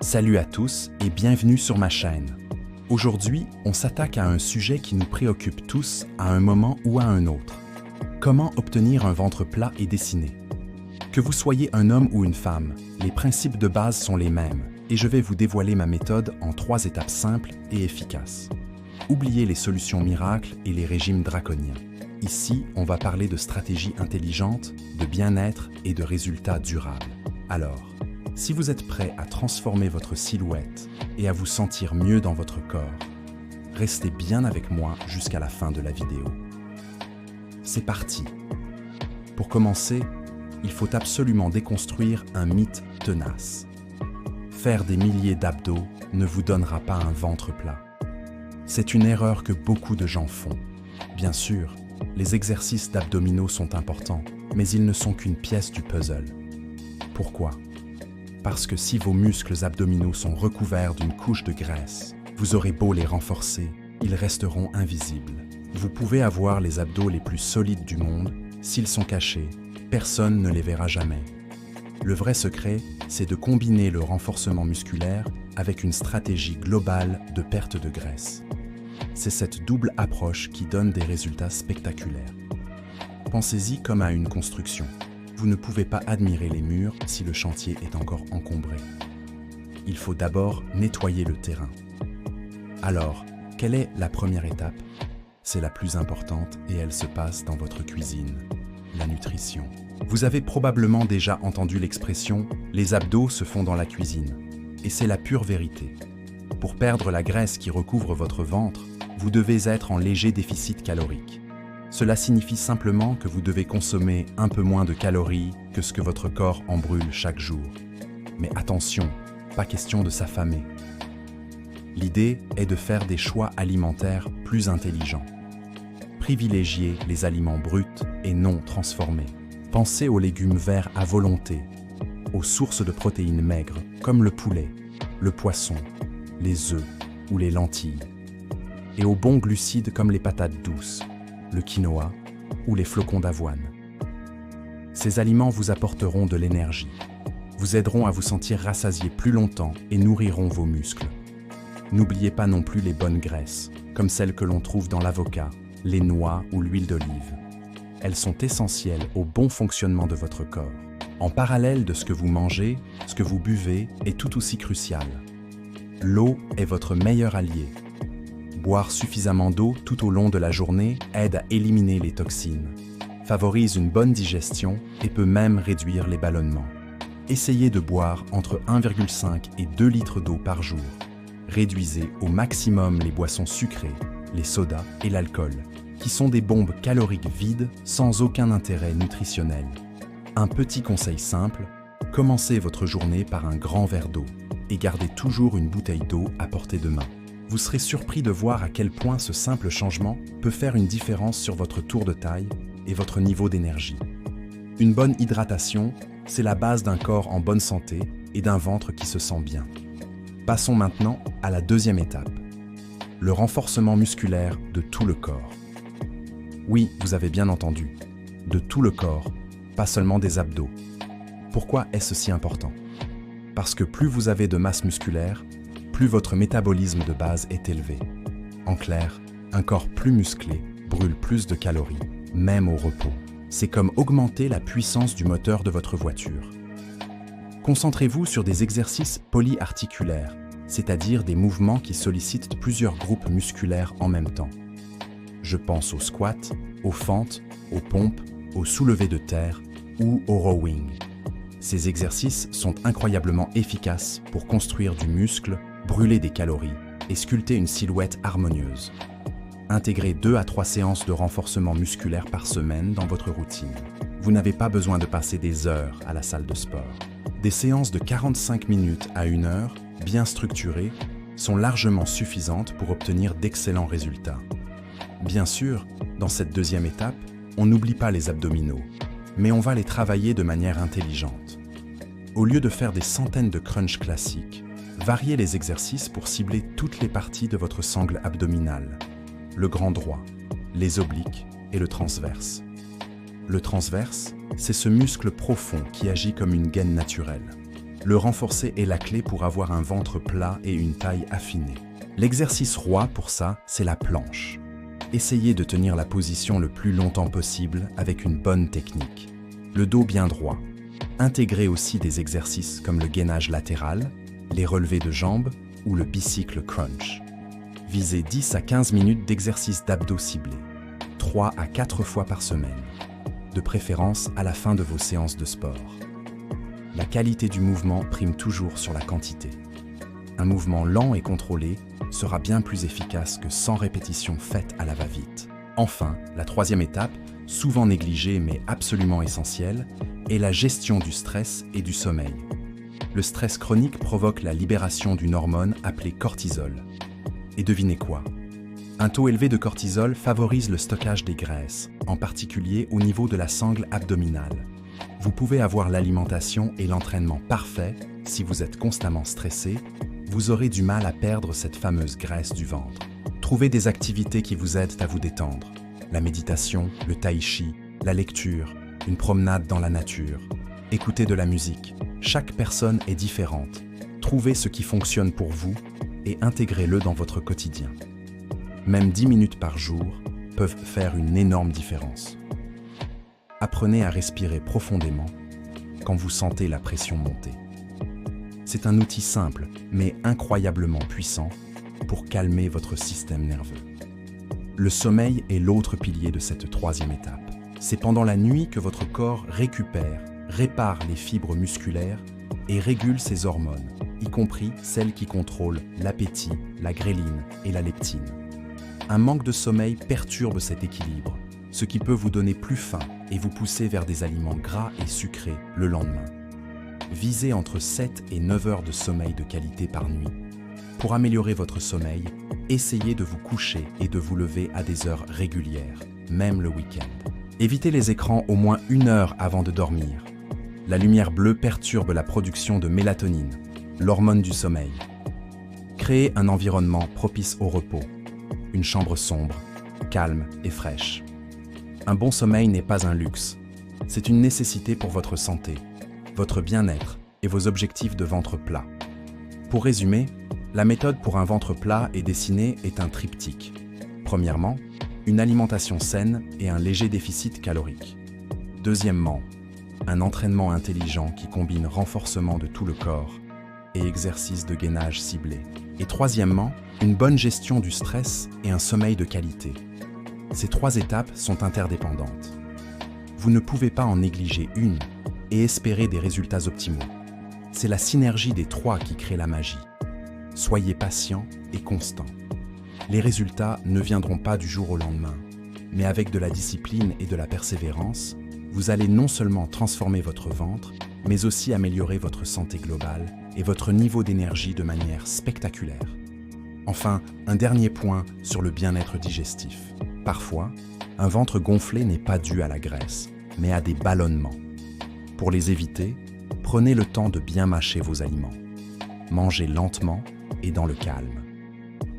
Salut à tous et bienvenue sur ma chaîne. Aujourd'hui, on s'attaque à un sujet qui nous préoccupe tous à un moment ou à un autre. Comment obtenir un ventre plat et dessiné? Que vous soyez un homme ou une femme, les principes de base sont les mêmes et je vais vous dévoiler ma méthode en 3 étapes simples et efficaces. Oubliez les solutions miracles et les régimes draconiens. Ici, on va parler de stratégies intelligentes, de bien-être et de résultats durables. Alors, si vous êtes prêt à transformer votre silhouette et à vous sentir mieux dans votre corps, restez bien avec moi jusqu'à la fin de la vidéo. C'est parti! Pour commencer, il faut absolument déconstruire un mythe tenace. Faire des milliers d'abdos ne vous donnera pas un ventre plat. C'est une erreur que beaucoup de gens font. Bien sûr, les exercices d'abdominaux sont importants, mais ils ne sont qu'une pièce du puzzle. Pourquoi ? Parce que si vos muscles abdominaux sont recouverts d'une couche de graisse, vous aurez beau les renforcer, ils resteront invisibles. Vous pouvez avoir les abdos les plus solides du monde, s'ils sont cachés, personne ne les verra jamais. Le vrai secret, c'est de combiner le renforcement musculaire avec une stratégie globale de perte de graisse. C'est cette double approche qui donne des résultats spectaculaires. Pensez-y comme à une construction. Vous ne pouvez pas admirer les murs si le chantier est encore encombré. Il faut d'abord nettoyer le terrain. Alors, quelle est la première étape? C'est la plus importante et elle se passe dans votre cuisine, la nutrition. Vous avez probablement déjà entendu l'expression « les abdos se font dans la cuisine » et c'est la pure vérité. Pour perdre la graisse qui recouvre votre ventre, vous devez être en léger déficit calorique. Cela signifie simplement que vous devez consommer un peu moins de calories que ce que votre corps en brûle chaque jour. Mais attention, pas question de s'affamer. L'idée est de faire des choix alimentaires plus intelligents. Privilégiez les aliments bruts et non transformés. Pensez aux légumes verts à volonté, aux sources de protéines maigres comme le poulet, le poisson, les œufs ou les lentilles, et aux bons glucides comme les patates douces, le quinoa ou les flocons d'avoine. Ces aliments vous apporteront de l'énergie, vous aideront à vous sentir rassasié plus longtemps et nourriront vos muscles. N'oubliez pas non plus les bonnes graisses, comme celles que l'on trouve dans l'avocat, les noix ou l'huile d'olive. Elles sont essentielles au bon fonctionnement de votre corps. En parallèle de ce que vous mangez, ce que vous buvez est tout aussi crucial. L'eau est votre meilleur allié. Boire suffisamment d'eau tout au long de la journée aide à éliminer les toxines, favorise une bonne digestion et peut même réduire les ballonnements. Essayez de boire entre 1,5 et 2 litres d'eau par jour. Réduisez au maximum les boissons sucrées, les sodas et l'alcool, qui sont des bombes caloriques vides sans aucun intérêt nutritionnel. Un petit conseil simple, commencez votre journée par un grand verre d'eau et gardez toujours une bouteille d'eau à portée de main. Vous serez surpris de voir à quel point ce simple changement peut faire une différence sur votre tour de taille et votre niveau d'énergie. Une bonne hydratation, c'est la base d'un corps en bonne santé et d'un ventre qui se sent bien. Passons maintenant à la deuxième étape, le renforcement musculaire de tout le corps. Oui, vous avez bien entendu, de tout le corps, pas seulement des abdos. Pourquoi est-ce si important? Parce que plus vous avez de masse musculaire, plus votre métabolisme de base est élevé. En clair, un corps plus musclé brûle plus de calories, même au repos. C'est comme augmenter la puissance du moteur de votre voiture. Concentrez-vous sur des exercices polyarticulaires, c'est-à-dire des mouvements qui sollicitent plusieurs groupes musculaires en même temps. Je pense aux squats, aux fentes, aux pompes, aux soulevés de terre ou au rowing. Ces exercices sont incroyablement efficaces pour construire du muscle, brûler des calories et sculpter une silhouette harmonieuse. Intégrez 2 à 3 séances de renforcement musculaire par semaine dans votre routine. Vous n'avez pas besoin de passer des heures à la salle de sport. Des séances de 45 minutes à 1 heure, bien structurées, sont largement suffisantes pour obtenir d'excellents résultats. Bien sûr, dans cette deuxième étape, on n'oublie pas les abdominaux, mais on va les travailler de manière intelligente. Au lieu de faire des centaines de crunchs classiques, variez les exercices pour cibler toutes les parties de votre sangle abdominale, le grand droit, les obliques et le transverse. Le transverse, c'est ce muscle profond qui agit comme une gaine naturelle. Le renforcer est la clé pour avoir un ventre plat et une taille affinée. L'exercice roi pour ça, c'est la planche. Essayez de tenir la position le plus longtemps possible avec une bonne technique. Le dos bien droit. Intégrez aussi des exercices comme le gainage latéral, les relevés de jambes ou le bicycle crunch. Visez 10 à 15 minutes d'exercice d'abdos ciblés, 3 à 4 fois par semaine, de préférence à la fin de vos séances de sport. La qualité du mouvement prime toujours sur la quantité. Un mouvement lent et contrôlé sera bien plus efficace que 100 répétitions faites à la va-vite. Enfin, la troisième étape, souvent négligée mais absolument essentielle, est la gestion du stress et du sommeil. Le stress chronique provoque la libération d'une hormone appelée cortisol. Et devinez quoi? Un taux élevé de cortisol favorise le stockage des graisses, en particulier au niveau de la sangle abdominale. Vous pouvez avoir l'alimentation et l'entraînement parfaits. Si vous êtes constamment stressé, vous aurez du mal à perdre cette fameuse graisse du ventre. Trouvez des activités qui vous aident à vous détendre. La méditation, le tai chi, la lecture, une promenade dans la nature. Écoutez de la musique. Chaque personne est différente. Trouvez ce qui fonctionne pour vous et intégrez-le dans votre quotidien. Même 10 minutes par jour peuvent faire une énorme différence. Apprenez à respirer profondément quand vous sentez la pression monter. C'est un outil simple, mais incroyablement puissant pour calmer votre système nerveux. Le sommeil est l'autre pilier de cette troisième étape. C'est pendant la nuit que votre corps récupère, répare les fibres musculaires et régule ses hormones, y compris celles qui contrôlent l'appétit, la gréline et la leptine. Un manque de sommeil perturbe cet équilibre, ce qui peut vous donner plus faim et vous pousser vers des aliments gras et sucrés le lendemain. Visez entre 7 et 9 heures de sommeil de qualité par nuit. Pour améliorer votre sommeil, essayez de vous coucher et de vous lever à des heures régulières, même le week-end. Évitez les écrans au moins 1 heure avant de dormir. La lumière bleue perturbe la production de mélatonine, l'hormone du sommeil. Créez un environnement propice au repos. Une chambre sombre, calme et fraîche. Un bon sommeil n'est pas un luxe. C'est une nécessité pour votre santé, votre bien-être et vos objectifs de ventre plat. Pour résumer, la méthode pour un ventre plat et dessiné est un triptyque. Premièrement, une alimentation saine et un léger déficit calorique. Deuxièmement, un entraînement intelligent qui combine renforcement de tout le corps et exercice de gainage ciblé. Et troisièmement, une bonne gestion du stress et un sommeil de qualité. Ces 3 étapes sont interdépendantes. Vous ne pouvez pas en négliger une et espérer des résultats optimaux. C'est la synergie des 3 qui crée la magie. Soyez patient et constant. Les résultats ne viendront pas du jour au lendemain, mais avec de la discipline et de la persévérance, vous allez non seulement transformer votre ventre, mais aussi améliorer votre santé globale et votre niveau d'énergie de manière spectaculaire. Enfin, un dernier point sur le bien-être digestif. Parfois, un ventre gonflé n'est pas dû à la graisse, mais à des ballonnements. Pour les éviter, prenez le temps de bien mâcher vos aliments. Mangez lentement et dans le calme.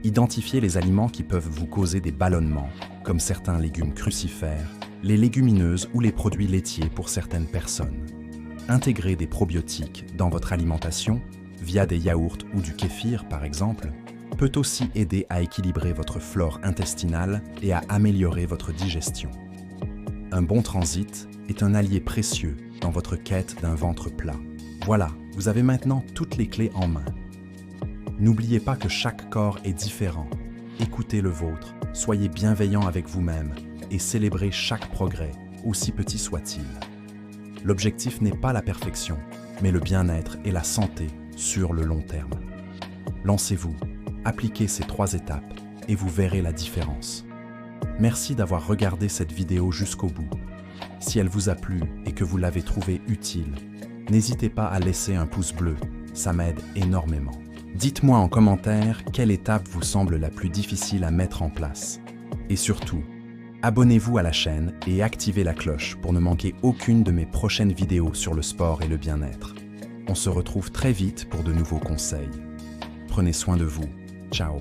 Identifiez les aliments qui peuvent vous causer des ballonnements, comme certains légumes crucifères, les légumineuses ou les produits laitiers pour certaines personnes. Intégrer des probiotiques dans votre alimentation, via des yaourts ou du kéfir par exemple, peut aussi aider à équilibrer votre flore intestinale et à améliorer votre digestion. Un bon transit est un allié précieux dans votre quête d'un ventre plat. Voilà, vous avez maintenant toutes les clés en main. N'oubliez pas que chaque corps est différent. Écoutez le vôtre, soyez bienveillant avec vous-même et célébrez chaque progrès, aussi petit soit-il. L'objectif n'est pas la perfection, mais le bien-être et la santé sur le long terme. Lancez-vous, appliquez ces 3 étapes et vous verrez la différence. Merci d'avoir regardé cette vidéo jusqu'au bout. Si elle vous a plu et que vous l'avez trouvée utile, n'hésitez pas à laisser un pouce bleu, ça m'aide énormément. Dites-moi en commentaire quelle étape vous semble la plus difficile à mettre en place. Et surtout, abonnez-vous à la chaîne et activez la cloche pour ne manquer aucune de mes prochaines vidéos sur le sport et le bien-être. On se retrouve très vite pour de nouveaux conseils. Prenez soin de vous. Ciao.